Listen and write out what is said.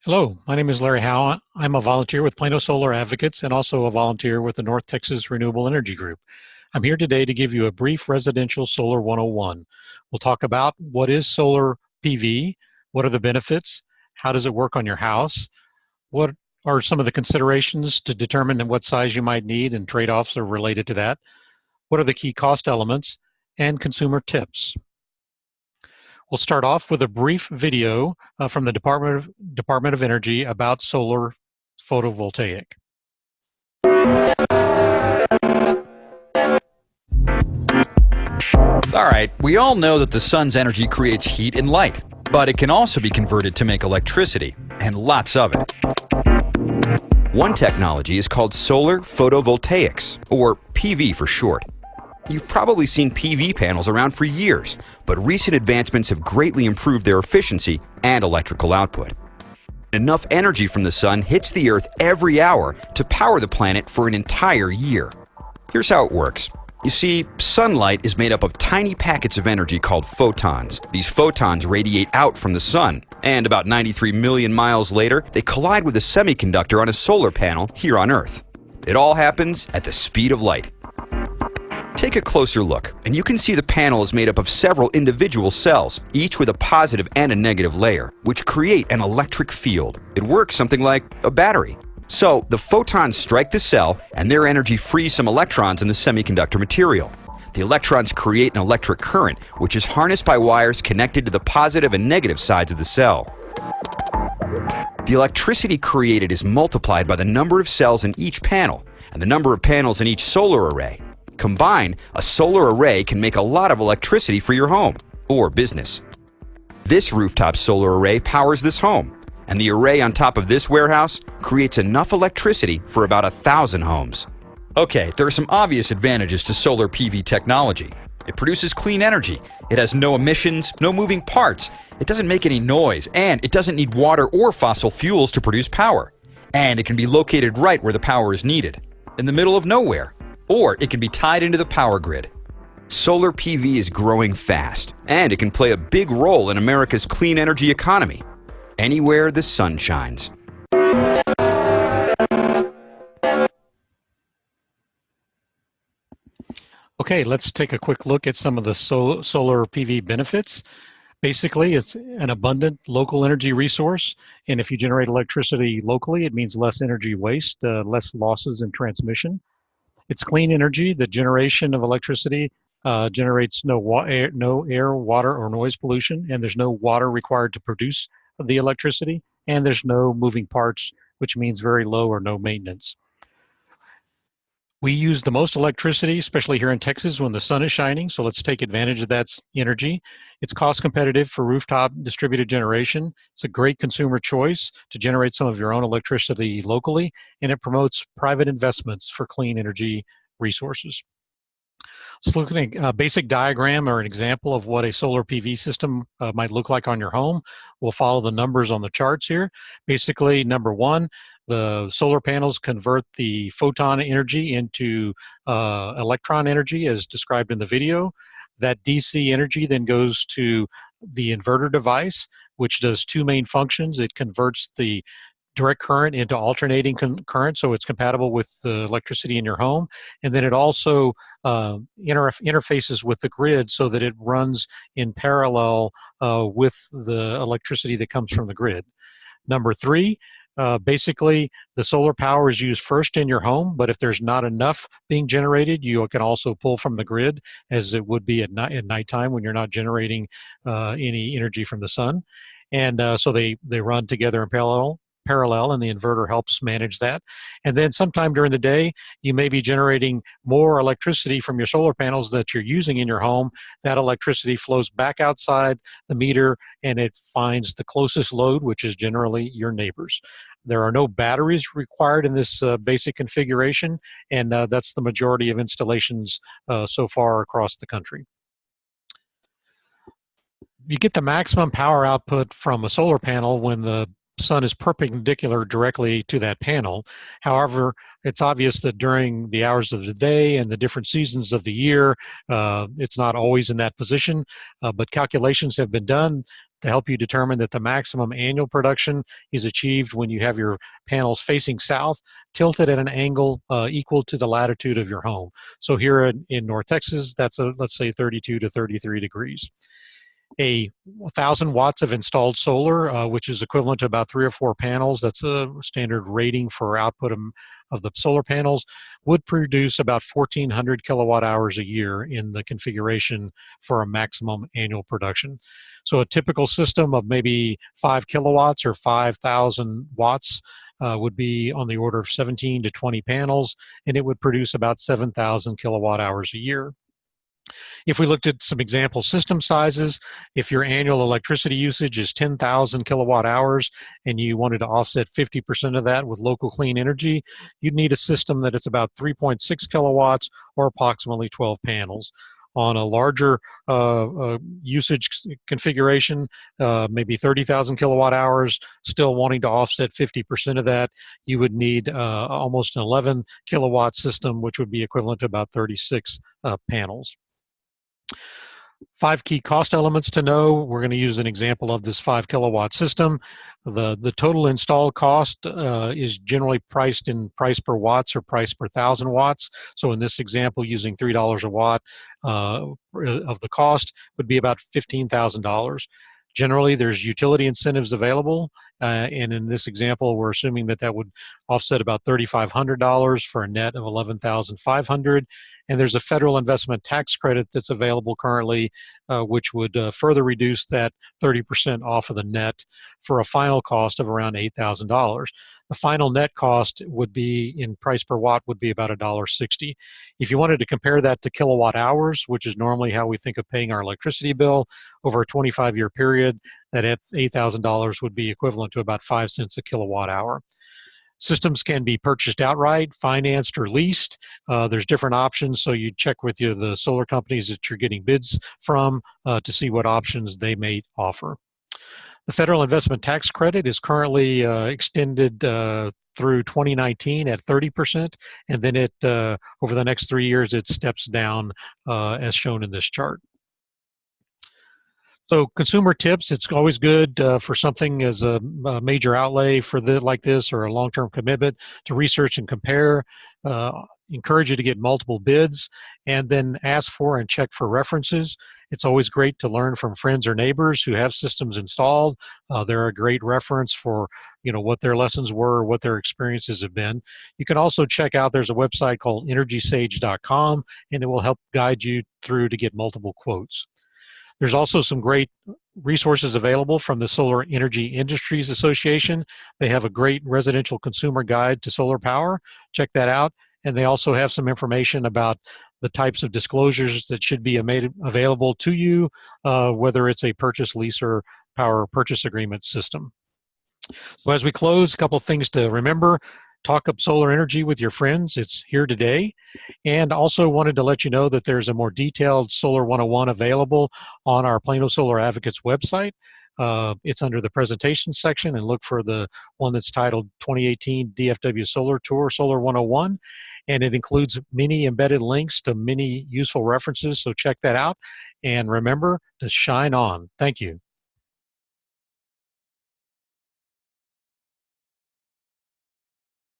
Hello, my name is Larry Howe. I'm a volunteer with Plano Solar Advocates and also a volunteer with the North Texas Renewable Energy Group. I'm here today to give you a brief residential solar 101. We'll talk about what is solar PV, what are the benefits, how does it work on your house, what are some of the considerations to determine what size you might need and trade-offs are related to that, what are the key cost elements, and consumer tips. We'll start off with a brief video from the Department of Energy about solar photovoltaic. All right, we all know that the sun's energy creates heat and light, but it can also be converted to make electricity, and lots of it. One technology is called solar photovoltaics, or PV for short. You've probably seen PV panels around for years, but recent advancements have greatly improved their efficiency and electrical output. Enough energy from the sun hits the Earth every hour to power the planet for an entire year. Here's how it works. You see, sunlight is made up of tiny packets of energy called photons. These photons radiate out from the sun, and about 93 million miles later, they collide with a semiconductor on a solar panel here on Earth. It all happens at the speed of light. Take a closer look, and you can see the panel is made up of several individual cells, each with a positive and a negative layer, which create an electric field. It works something like a battery. So, the photons strike the cell, and their energy frees some electrons in the semiconductor material. The electrons create an electric current, which is harnessed by wires connected to the positive and negative sides of the cell. The electricity created is multiplied by the number of cells in each panel, and the number of panels in each solar array. Combined, a solar array can make a lot of electricity for your home or business. This rooftop solar array powers this home, and the array on top of this warehouse creates enough electricity for about 1,000 homes. Okay, there are some obvious advantages to solar PV technology. It produces clean energy, it has no emissions, no moving parts, it doesn't make any noise, and it doesn't need water or fossil fuels to produce power. And it can be located right where the power is needed, in the middle of nowhere. Or it can be tied into the power grid. Solar PV is growing fast, and it can play a big role in America's clean energy economy, anywhere the sun shines. Okay, let's take a quick look at some of the solar PV benefits. Basically, it's an abundant local energy resource, and if you generate electricity locally, it means less energy waste, less losses in transmission. It's clean energy. The generation of electricity generates no air, water, or noise pollution, and there's no water required to produce the electricity, and there's no moving parts, which means very low or no maintenance. We use the most electricity, especially here in Texas, when the sun is shining, so let's take advantage of that energy. It's cost competitive for rooftop distributed generation. It's a great consumer choice to generate some of your own electricity locally, and it promotes private investments for clean energy resources. So looking at a basic diagram or an example of what a solar PV system might look like on your home. We'll follow the numbers on the charts here. Basically, number one, the solar panels convert the photon energy into electron energy as described in the video. That DC energy then goes to the inverter device, which does two main functions. It converts the direct current into alternating current, so it's compatible with the electricity in your home. And then it also interfaces with the grid so that it runs in parallel with the electricity that comes from the grid. Number three, basically, the solar power is used first in your home, but if there's not enough being generated, you can also pull from the grid, as it would be at nighttime when you're not generating any energy from the sun. And so they run together in parallel, and the inverter helps manage that. And then sometime during the day, you may be generating more electricity from your solar panels that you're using in your home. That electricity flows back outside the meter, and it finds the closest load, which is generally your neighbors. There are no batteries required in this basic configuration, and that's the majority of installations so far across the country. You get the maximum power output from a solar panel when the sun is perpendicular directly to that panel. However, it's obvious that during the hours of the day and the different seasons of the year, it's not always in that position, but calculations have been done to help you determine that the maximum annual production is achieved when you have your panels facing south, tilted at an angle equal to the latitude of your home. So here in North Texas, that's let's say 32 to 33 degrees. A 1,000 watts of installed solar, which is equivalent to about 3 or 4 panels, that's a standard rating for output of the solar panels, would produce about 1,400 kilowatt hours a year in the configuration for a maximum annual production. So a typical system of maybe 5 kilowatts or 5,000 watts would be on the order of 17 to 20 panels, and it would produce about 7,000 kilowatt hours a year. If we looked at some example system sizes, if your annual electricity usage is 10,000 kilowatt hours and you wanted to offset 50% of that with local clean energy, you'd need a system that is about 3.6 kilowatts or approximately 12 panels. On a larger usage configuration, maybe 30,000 kilowatt hours, still wanting to offset 50% of that, you would need almost an 11 kilowatt system, which would be equivalent to about 36 panels. 5 key cost elements to know. We're going to use an example of this 5 kilowatt system. The total installed cost is generally priced in price per watts or price per 1,000 watts. So in this example, using $3 a watt of the cost would be about $15,000. Generally, there's utility incentives available, and in this example, we're assuming that that would offset about $3,500 for a net of $11,500. And there's a federal investment tax credit that's available currently, which would further reduce that 30% off of the net for a final cost of around $8,000. The final net cost would be, in price per watt, would be about $1.60. If you wanted to compare that to kilowatt hours, which is normally how we think of paying our electricity bill over a 25-year period, that $8,000 would be equivalent to about 5 cents a kilowatt hour. Systems can be purchased outright, financed, or leased. There's different options, so you check with the solar companies that you're getting bids from to see what options they may offer. The federal investment tax credit is currently extended through 2019 at 30%, and then over the next 3 years it steps down as shown in this chart. So consumer tips, it's always good for something as a major outlay for like this or a long-term commitment to research and compare. Encourage you to get multiple bids and then ask for and check for references. It's always great to learn from friends or neighbors who have systems installed. They're a great reference for what their lessons were, what their experiences have been. You can also check out, there's a website called energysage.com, and it will help guide you through to get multiple quotes. There's also some great resources available from the Solar Energy Industries Association. They have a great residential consumer guide to solar power. Check that out. And they also have some information about the types of disclosures that should be made available to you, whether it's a purchase, lease, or power purchase agreement system. So as we close, a couple of things to remember. Talk up solar energy with your friends. It's here today. And also wanted to let you know that there's a more detailed Solar 101 available on our Plano Solar Advocates website. It's under the presentation section, and look for the one that's titled 2018 DFW Solar Tour Solar 101. And it includes many embedded links to many useful references, so check that out. And remember to shine on. Thank you.